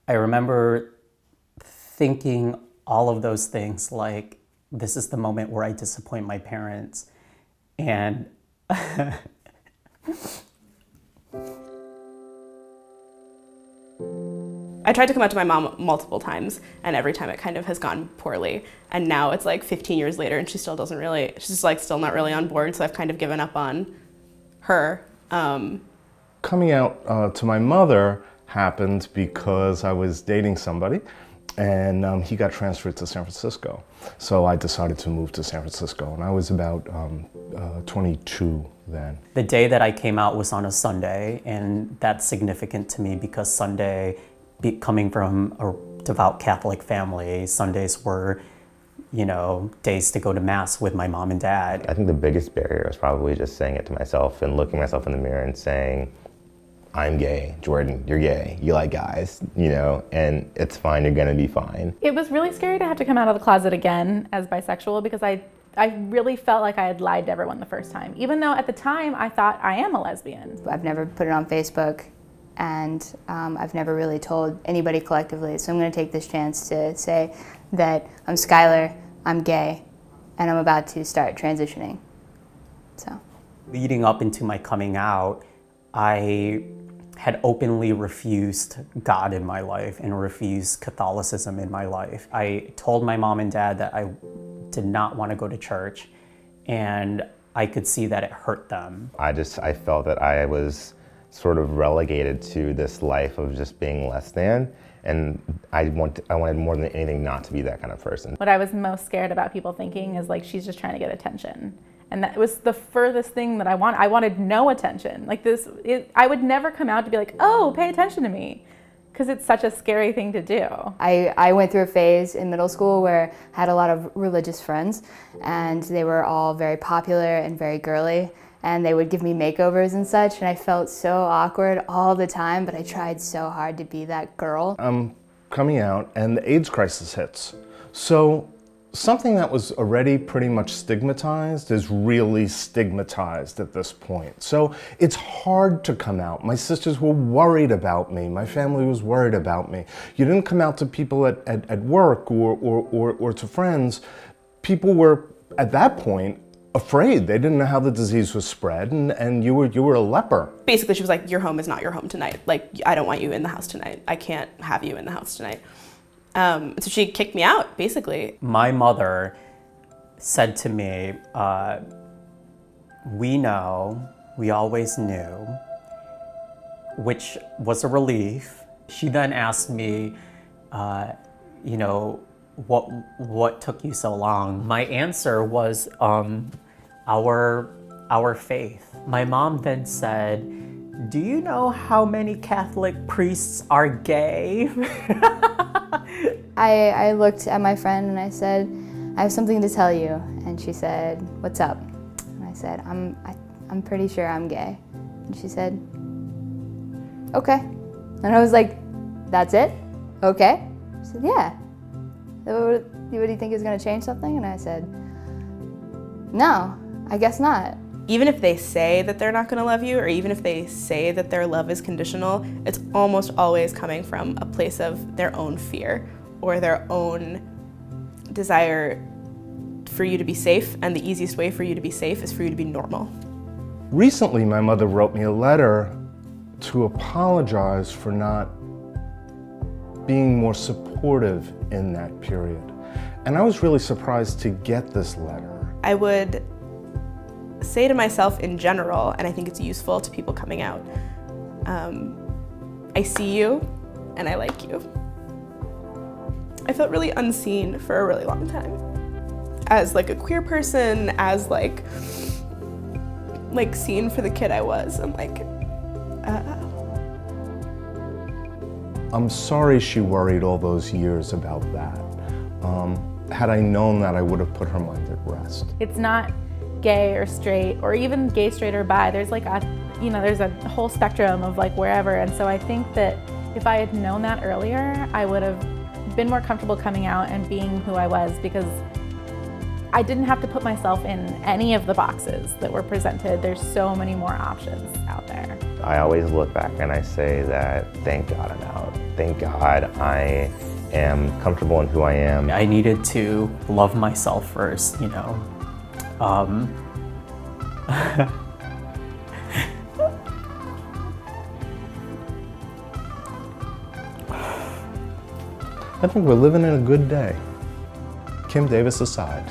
I remember thinking all of those things, like, this is the moment where I disappoint my parents. And I tried to come out to my mom multiple times, and every time it kind of has gone poorly. And now it's like 15 years later, and she still doesn't really, she's like still not really on board, so I've kind of given up on her. Coming out to my mother happened because I was dating somebody, and he got transferred to San Francisco. So I decided to move to San Francisco, and I was about 22 then. the day that I came out was on a Sunday, and that's significant to me because Sunday, coming from a devout Catholic family, Sundays were, you know, days to go to Mass with my mom and dad. I think the biggest barrier was probably just saying it to myself and looking myself in the mirror and saying, I'm gay. Jordan, you're gay. You like guys, you know, and it's fine, you're gonna be fine. It was really scary to have to come out of the closet again as bisexual because I really felt like I had lied to everyone the first time, even though at the time I thought I am a lesbian. I've never put it on Facebook, and I've never really told anybody collectively, so I'm going to take this chance to say that I'm Skylar, I'm gay, and I'm about to start transitioning. So, Leading up into my coming out, I had openly refused God in my life and refused Catholicism in my life. I told my mom and dad that I did not want to go to church, and I could see that it hurt them. I felt that I was sort of relegated to this life of just being less than, and I wanted more than anything not to be that kind of person. What I was most scared about people thinking is like, she's just trying to get attention. And that was the furthest thing that I wanted. I wanted no attention. Like I would never come out to be like, oh, pay attention to me. Because it's such a scary thing to do. I went through a phase in middle school where I had a lot of religious friends, and they were all very popular and very girly, and they would give me makeovers and such, and I felt so awkward all the time, but I tried so hard to be that girl. I'm coming out, and the AIDS crisis hits. So something that was already pretty much stigmatized is really stigmatized at this point. So it's hard to come out. My sisters were worried about me. My family was worried about me. You didn't come out to people at work or to friends. People were, at that point, afraid. They didn't know how the disease was spread, and you were a leper. Basically, she was like, your home is not your home tonight. Like, I don't want you in the house tonight. I can't have you in the house tonight. So she kicked me out, basically. My mother said to me, we know, we always knew, which was a relief. She then asked me, you know, what took you so long? My answer was our faith. My mom then said, do you know how many Catholic priests are gay? I looked at my friend and I said, I have something to tell you. And she said, what's up? And I said, I'm pretty sure I'm gay. And she said, okay. And I was like, that's it? Okay? She said, yeah. What do you think is gonna change something? And I said, no, I guess not. Even if they say that they're not gonna love you, or even if they say that their love is conditional, it's almost always coming from a place of their own fear or their own desire for you to be safe, and the easiest way for you to be safe is for you to be normal. Recently, my mother wrote me a letter to apologize for not being more supportive in that period. And I was really surprised to get this letter. I would say to myself in general, and I think it's useful to people coming out, I see you and I like you. I felt really unseen for a really long time. As like a queer person, as like seen for the kid I was. I'm like, I'm sorry she worried all those years about that. Had I known that, I would have put her mind at rest. It's not gay or straight, or even gay, straight, or bi. There's like there's a whole spectrum of like wherever, and so I think that if I had known that earlier, I would have been more comfortable coming out and being who I was, because I didn't have to put myself in any of the boxes that were presented. There's so many more options out there. I always look back and I say that thank God I'm out. Thank God I am comfortable in who I am. I needed to love myself first, you know. I think we're living in a good day. Kim Davis aside.